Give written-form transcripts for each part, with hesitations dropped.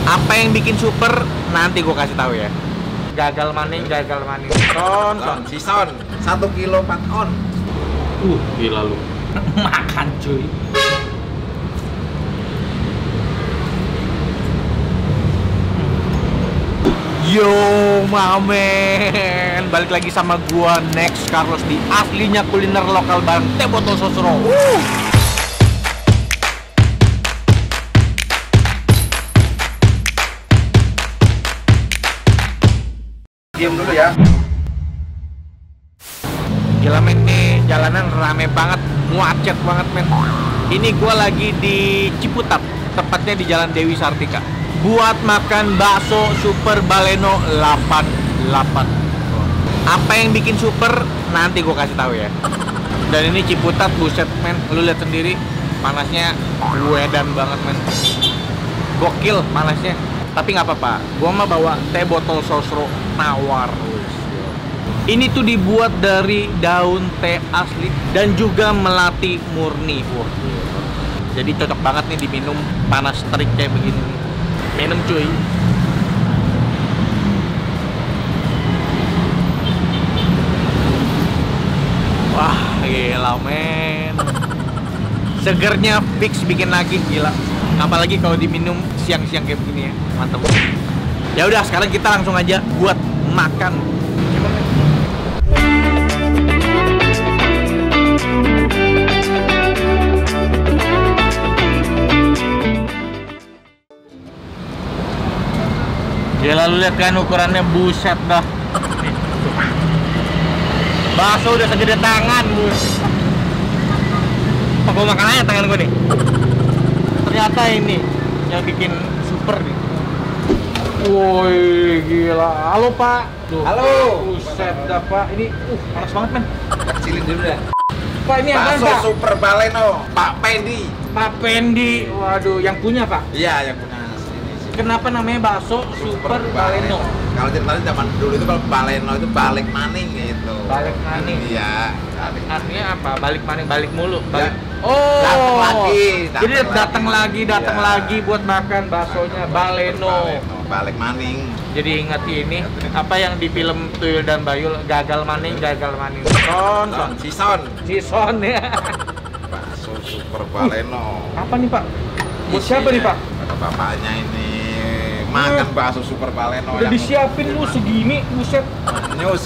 Apa yang bikin super? Nanti gue kasih tahu ya. Gagal maning. Son. 1 kilo 4 on. Gila lu. Makan cuy. Yo, mamen. Balik lagi sama gua Next Carlos di aslinya kuliner lokal bareng Teh Botol Sosro. Diam dulu ya. Gila men, nih jalanan rame banget, macet banget men. Ini gua lagi di Ciputat, tepatnya di Jalan Dewi Sartika. Buat makan bakso Super Baleno 88. Apa yang bikin super? Nanti gua kasih tahu ya. Dan ini Ciputat, buset men, lu lihat sendiri panasnya wedan banget men. Gokil panasnya. Tapi nggak apa-apa, gua mah bawa Teh Botol Sosro tawar. Ini tuh dibuat dari daun teh asli dan juga melati murni. Wah, jadi cocok banget nih diminum panas terik kayak begini. Minum cuy. Wah, gila men. Segernya fix bikin lagi, gila. Apalagi kalau diminum siang-siang kayak begini ya. Mantap. Ya udah, sekarang kita langsung aja buat makan. Ya lalu lihat kan ukurannya, buset dah. Nih. Bakso udah segede tangan, bus. Apa gua makan aja tangan gua nih. Ternyata ini yang bikin super nih. Woi, gila. Halo Pak. Duh. Halo. Buset dah Pak. Ini panas banget men. Kecilin dulu ya. Pak, ini apa Bakso Pak? Super Baleno, Pak Pendi. Pak Pendi. Waduh, yang punya Pak. Iya, yang punya ini sih. Kenapa namanya bakso Super Baleno? Kalau ceritanya zaman dulu itu kalau Baleno itu balik maning gitu. Balik maning. Iya. Artinya apa? Balik maning, balik mulu. Balik. Ya. Oh. Datang lagi. Jadi datang lagi Iya. buat makan baksonya Baleno. Balik maning. Jadi ingat ini apa yang di film Tuyul dan Bayul, gagal maning. Son ya. Bakso Super Baleno. Apa nih Pak? Buat siapa nih Pak? Kata bapaknya ini makan bakso Super Baleno. Udah disiapin lu segini, buset. Nyus.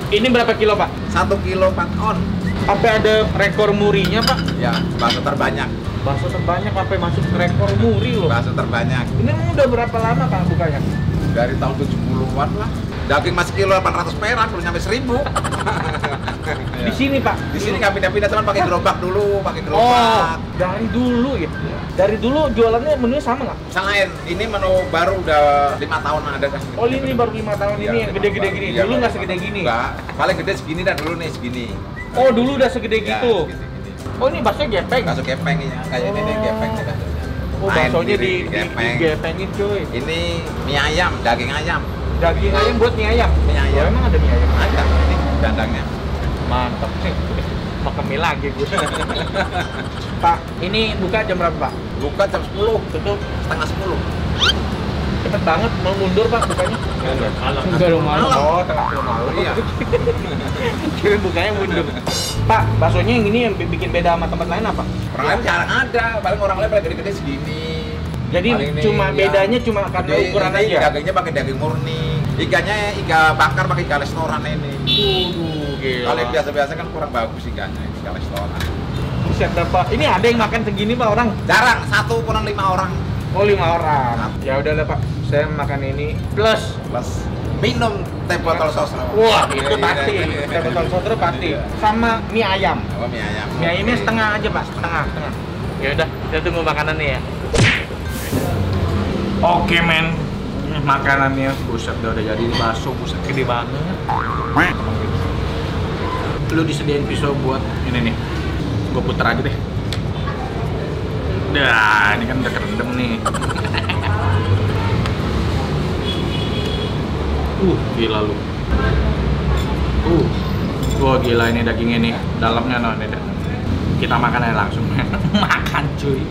Ini berapa kilo Pak? 1 kilo 4 on. Sampai ada rekor murinya Pak? Ya, bakso terbanyak. Bakso terbanyak sampai masuk rekor muri loh. Bakso terbanyak. Ini udah berapa lama Pak bukanya? Dari tahun 70-an lah. Daging masih kilo 800 perak, belum sampai 1000. Di sini Pak? Di sini nggak pindah-pindah, teman pakai gerobak dulu, pakai Oh, gerobak. dari dulu ya? Dari dulu jualannya menunya sama nggak? Selain ini menu baru udah 5 tahun ada kan. Oh, ini baru 5 tahun ini yang gede-gede gini. Iya, Dulu nggak segede gini? Enggak, paling gede segini dah dulu nih, segini. Oh, dulu udah segede Ya, gitu? segini. Oh, ini baksonya gepeng? Bakso gepeng ya, kayak ini nih gepeng nih baksonya. Oh, Main baksonya sendiri, gepeng. digepengin cuy. Ini mie ayam, daging ayam. Daging ayam buat mie ayam? Mie ayam. Oh, emang ada mie ayam? Ada ini dandangnya. Mantap sih. Makan mie lagi gue. Pak, ini buka jam berapa Pak? Buka jam 10, Tutup setengah 10. cepet banget, mau mundur Pak bukanya? Enggak dong, malam. Oh, tengah malam. Iya. Kira bukanya mundur. Pak, baksonya yang ini yang bikin beda sama tempat lain apa? Orang lain jarang ada, paling orang lain paling gede-gede segini. Jadi Paling ini, cuma ya, bedanya cuma karena gede, ukuran ini aja. Dagingnya pakai daging murni. Ikannya iga bakar pakai iga restoran ini. Gila. Kalau yang biasa-biasa kan kurang bagus ikannya, iga restoran. Buset dah, Pak. Ini ada yang makan segini Pak orang? Jarang, 1 kurang 5 orang. Oh, 5 orang. Ya udah lah Pak, saya makan ini plus. Plus minum teh botol sosro. Wah, itu Iya, pasti. iya, iya. Teh botol sosro pasti. Iya. Sama mie ayam. Oh, mie ayam. Mie ayamnya Oke. setengah aja Pak, setengah. Ya udah, kita tunggu makanannya ya. Oke men, makanannya buset udah jadi bakso, buset gede banget. Lu disediain pisau buat ini nih, gue puter aja deh. Dah, ini kan udah kerendam nih. Gila lu. Wah gila ini dagingnya nih, dalamnya nih. Kita makan aja langsung. Makan cuy.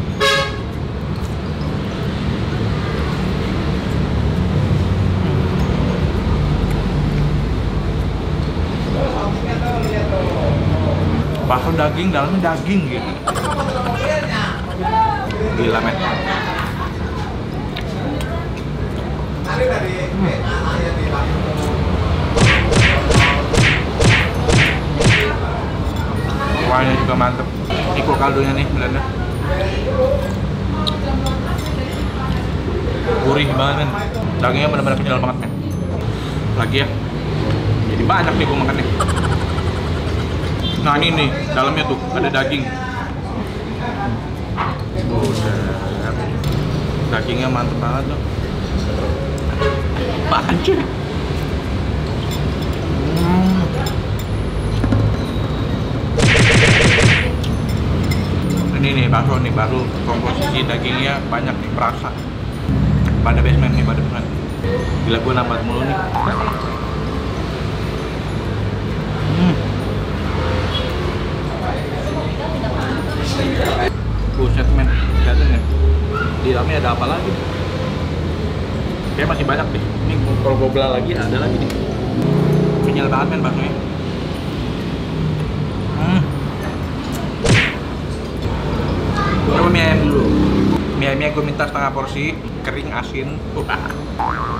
daging, dalamnya daging gitu. Gila men. Kuahnya juga mantep. Iko kaldunya nih bener-bener gurih banget men. Dagingnya bener-bener kenyal banget men. Lagi ya, jadi banyak nih gue makannya. Nah ini nih, dalamnya tuh ada daging. Buset, dagingnya mantep banget tuh. Apaan cuy? Ini nih bakso nih, baru komposisi dagingnya banyak nih, perasa. Pada basement nih, pada basement. Gila gue nambah mulu nih. Buset men, lihatin ya. Di dalamnya ada apa lagi? Kayak masih banyak deh. Ini kalau gue belah lagi ada lagi nih. Kenyal banget men baksonya. Coba mie ayam dulu. Mie ayamnya gue minta setengah porsi, kering, asin.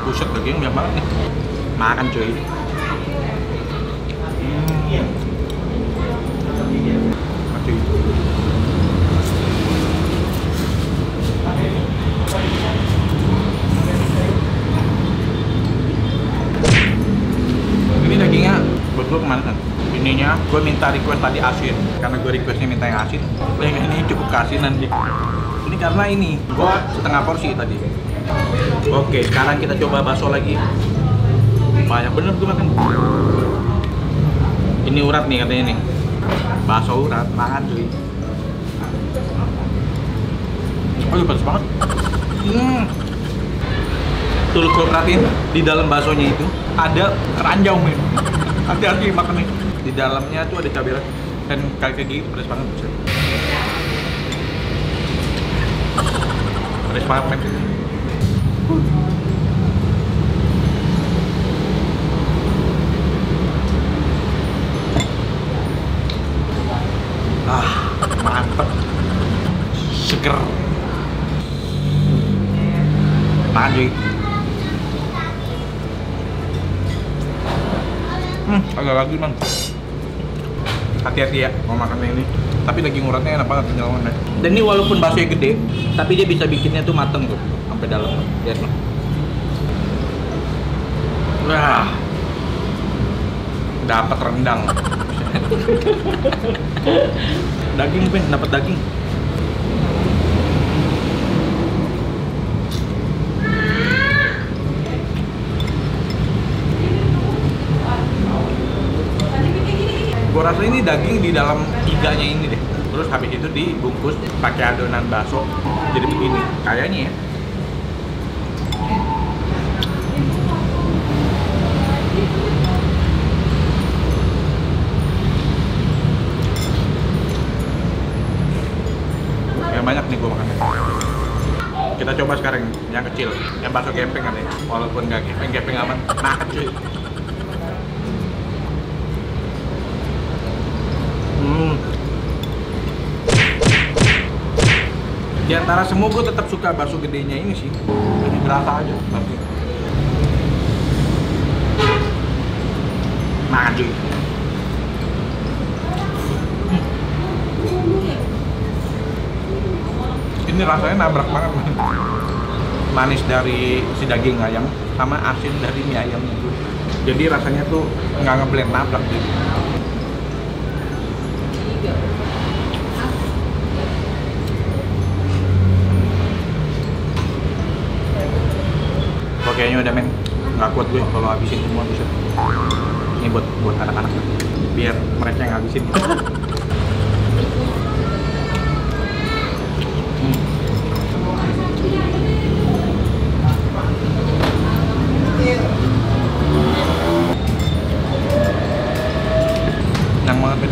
Buset, daging banyak banget nih. Makan cuy. Mati. Ini dagingnya buat gue kemana kan? Ininya gue minta request tadi asin, karena gue requestnya minta yang asin. Yang ini cukup keasinan sih. Ini karena ini gue setengah porsi tadi. Oke, sekarang kita coba bakso lagi. Banyak bener gue makan. Ini urat nih katanya nih. Bakso urat, makan cuy. Oh, pedas banget. Tuh kalau perhatiin di dalam baksonya itu ada ranjau men. Hati-hati makan nih. Di dalamnya tuh ada cabai dan kayak gini pedas banget. Pedas banget men. Mantep, seger. Makan cuy. Agak lagi man. Hati-hati ya mau makan ini. Tapi daging uratnya enak banget, kenyal banget. Dan ini walaupun baksonya gede, tapi dia bisa bikinnya tuh mateng tuh sampai dalam. Lihat loh. Wah, dapat rendang. Daging pen, dapat daging. Gue rasa ini daging di dalam iganya ini deh. Terus habis itu dibungkus pakai adonan bakso. Jadi begini, kayaknya ya. Yang banyak nih gue makannya. Kita coba sekarang yang kecil, yang bakso gempeng kan ya. Walaupun nggak gempeng aman, makan cuy. Di antara semua gue tetap suka bakso gedenya ini sih. Lebih berasa aja bakso. Makan cuy. Ini rasanya nabrak banget. Manis dari si daging ayam sama asin dari mie ayam itu. Jadi rasanya tuh nggak ngeblend, nabrak gitu. Kayaknya udah men, nggak kuat gue kalau habisin semua bisa. Ini buat anak-anak biar mereka yang habisin. Enak banget men.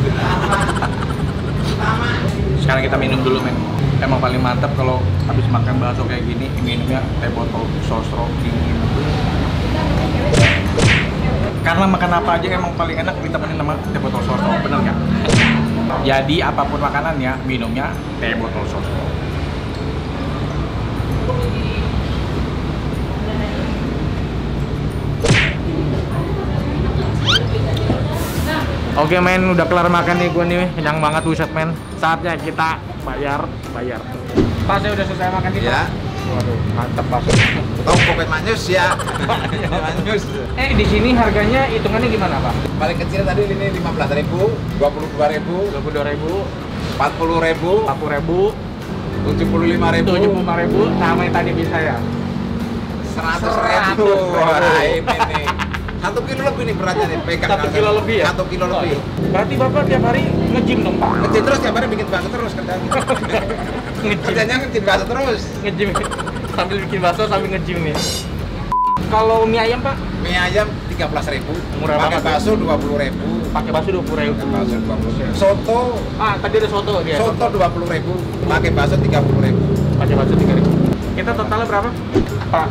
Sekarang kita minum dulu men. Emang paling mantap kalau habis makan bakso kayak gini, minumnya teh botol sosro dingin. Karena makan apa aja emang paling enak ditemenin sama teh botol sosro, bener nggak? Jadi apapun makanannya, minumnya teh botol sosro. Oke men, udah kelar makan nih gue nih, kenyang banget buset men. Saatnya kita bayar. Pak, saya udah selesai makan nih, Ya. Pak. Waduh, mantep Pak. Toko manyus ya. Manyus. Di sini harganya hitungannya gimana, Pak? Paling kecil tadi ini 15.000, 22.000, 22.000, 40.000, 40.000, 75.000, 75.000, sama yang tadi bisa ya. 100.000. Wah, ini nih. 1 kilo lebih nih beratnya nih, pegang 1 kilo lebih ya? 1 kilo lebih. Berarti Bapak tiap hari nge-gym dong, Pak? Ngecin terus tiap hari bikin bakso terus kerjanya. Kerjanya ngecin bakso terus. Nge-gym. Sambil bikin bakso sambil nge-gym nih. Kalau mie ayam, Pak? Mie ayam 13.000. Murah Pakai banget. bakso 20.000. Pakai bakso 20.000. Pakai bakso 20.000. Soto, Tadi ada soto dia. soto 20.000. Pakai bakso 30.000. Pakai bakso 3.000. Kita totalnya berapa? Pak,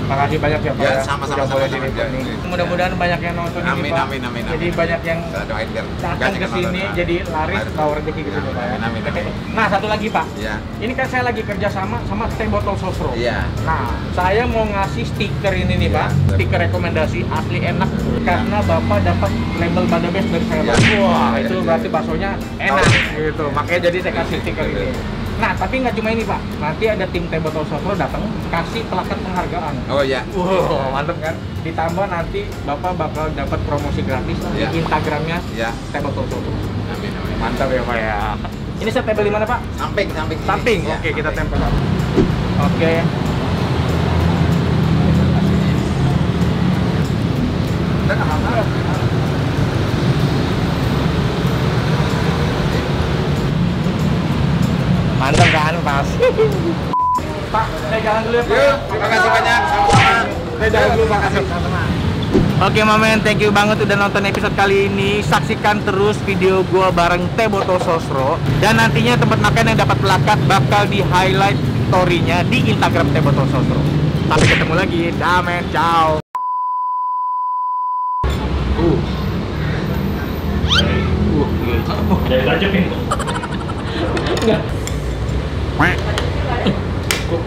makasih banyak ya Pak. Ya, sama-sama, Udah boleh sama-sama. diliput nih. Ya. Mudah-mudahan banyak yang nonton ini Amin, Pak. amin, amin, Jadi amin. banyak yang Saya doain biar datang banyak ke yang sini nonton. jadi laris Amin. bawa rezeki gitu Ya, Pak. amin, amin, amin. Nah, satu lagi Pak. Ya. Ini kan saya lagi kerja sama teh botol sosro. Iya. Nah, saya mau ngasih stiker ini nih Iya. Pak. Stiker rekomendasi asli enak karena Bapak dapat label Badabes dari saya Pak. Iya. Wah, Iya, itu iya. berarti baksonya enak gitu. Makanya jadi saya kasih stiker ini. Nah, tapi nggak cuma ini Pak. Nanti ada tim teh botol sosro datang kasih plakat penghargaan. Oh ya. Wow, mantep kan? Ditambah nanti Bapak bakal dapat promosi gratis Iya. di Instagramnya Ya. teh botol sosro. Amin, amin. Mantap ya Pak ya. Ini saya tempel di mana Pak? Samping, samping. sini. Samping. Ya, Oke, kita samping. tempel. Oke. Udah, nggak apa-apa. Mantap kan, Pas? Pak, saya jalan dulu ya Pak. Yuk, terima kasih banyak. Sama-sama. Saya jalan dulu, makasih. Oke Mamen, thank you banget udah nonton episode kali ini. Saksikan terus video gua bareng Teh Botol Sosro. Dan nantinya tempat makan yang dapat plakat bakal di highlight story-nya di Instagram Teh Botol Sosro. Sampai ketemu lagi, damen, ciao. Jadi tajemin. Enggak. Kok